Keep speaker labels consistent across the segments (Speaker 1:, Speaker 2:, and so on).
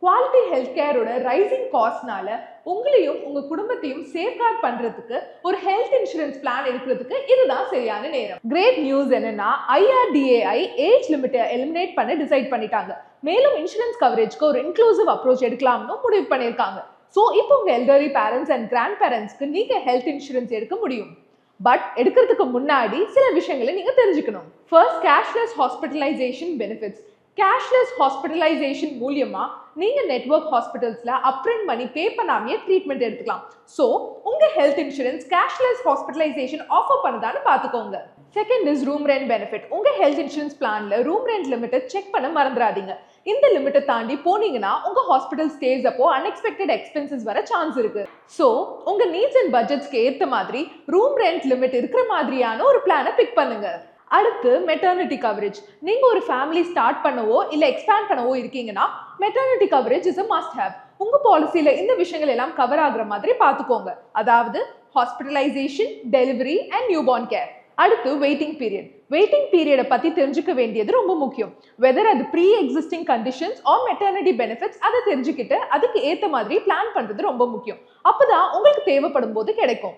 Speaker 1: Quality health கேரோட rising காஸ்ட்னால உங்களையும் உங்க குடும்பத்தையும் சேஃப்கார்ட் பண்றதுக்கு ஒரு ஹெல்த் இன்சூரன்ஸ் பிளான் எடுக்கிறதுக்கு இதுதான் சரியான நேரம். கிரேட் நியூஸ் என்னன்னா IRDAI ஏஜ் லிமிட்டை எலிமினேட் பண்ண டிசைட் பண்ணிட்டாங்க. மேலும் இன்சூரன்ஸ் கவரேஜ்க்கு ஒரு இன்க்ளூசிவ் அப்ரோச் எடுக்கலாம்னு முடிவு பண்ணியிருக்காங்க. ஸோ இப்போ உங்க எல்டர்லி பேரண்ட்ஸ் அண்ட் கிராண்ட் பேரண்ட்ஸ்க்கு நீங்க ஹெல்த் இன்சூரன்ஸ் எடுக்க முடியும். பட் எடுக்கிறதுக்கு முன்னாடி சில விஷயங்களை நீங்க தெரிஞ்சுக்கணும். First, cashless hospitalisation benefits. Cashless hospitalisation மூலியமா நீங்க நெட்வொர்க் ஹாஸ்பிட்டல்ஸ்ல அப்ரண்ட் மணி பே பண்ணாமையே ட்ரீட்மெண்ட் எடுத்துக்கலாம். ஸோ உங்க health insurance cashless hospitalisation offer பண்ணுதான்னு பார்த்துக்கோங்க. Second is room rent benefit. உங்க ஹெல்த் இன்சூரன்ஸ் பிளான்ல ரூம் ரெண்ட் லிமிட்டை செக் பண்ண மறந்துடாதீங்க. இந்த லிமிட்டை தாண்டி போனீங்கன்னா உங்க ஹாஸ்பிட்டல் ஸ்டேஸ் அப்போ அன்எக்ஸ்பெக்டட் எக்ஸ்பென்சஸ் வர சான்ஸ் இருக்கு. ஸோ உங்க நீட்ஸ் அண்ட் பட்ஜெட்ஸ்க்கு ஏற்ற மாதிரி ரூம் ரெண்ட் லிமிட் இருக்கிற மாதிரியான ஒரு பிளானை பிக் பண்ணுங்க. அடுத்து மெட்டர்னிட்டி கவரேஜ். நீங்க ஒரு ஃபேமிலி ஸ்டார்ட் பண்ணவோ இல்ல எக்ஸ்பேண்ட் பண்ணவோ இருக்கீங்கன்னா maternity coverage is a must have. உங்க பாலிசியில இந்த விஷயங்கள் எல்லாம் கவர் ஆகுற மாதிரி பார்த்துக்கோங்க. அதாவது hospitalisation, delivery and newborn care. அடுத்து வெயிட்டிங் பீரியட். வெயிட்டிங் பீரியடை பத்தி தெரிஞ்சுக்க வேண்டியது ரொம்ப முக்கியம். வெதர் அது pre existing conditions or maternity benefits அதை தெரிஞ்சுக்கிட்டு அதுக்கு ஏற்ற மாதிரி பிளான் பண்றது ரொம்ப முக்கியம். அப்பதான் உங்களுக்கு தேவைப்படும் போது கிடைக்கும்.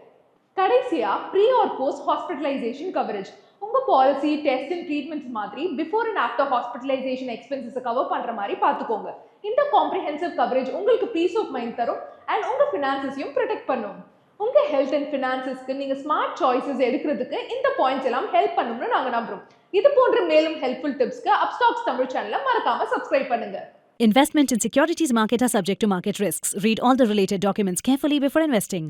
Speaker 1: கடைசியா pre or post hospitalisation coverage. உங்க பாலிசி, டெஸ்ட் அண்ட் ட்ரீட்மெண்ட்ஸ் மாதிரி பிஃபோர் அண்ட் ஆஃப்டர் ஹாஸ்பிட்டலைசேஷன் எக்ஸ்பென்சஸை கவர் பண்ற மாதிரி பார்த்துக்கோங்க. இந்த காம்ப்ரிஹென்சிவ் கவரேஜ் உங்களுக்கு பீஸ் ஆஃப் மைண்ட் தரும் அண்ட் உங்க ஃபினான்சஸையும் ப்ரொடெக்ட் பண்ணும். உங்க ஹெல்த் அண்ட் ஃபினான்சஸ்க்கு நீங்க ஸ்மார்ட் சாய்ஸஸ் எடுக்கிறதுக்கு இந்த பாயிண்ட்ஸ் எல்லாம் ஹெல்ப் பண்ணும்னு நாங்க நம்புறோம். இது போன்ற மேலும் ஹெல்ப்ஃபுல் டிப்ஸ்க்கு அப்ஸ்டாக்ஸ் தமிழ் சேனலை மறக்காம சப்ஸ்கிரைப் பண்ணுங்க.
Speaker 2: Investment in securities market are subject to market risks. Read all the related documents carefully before investing.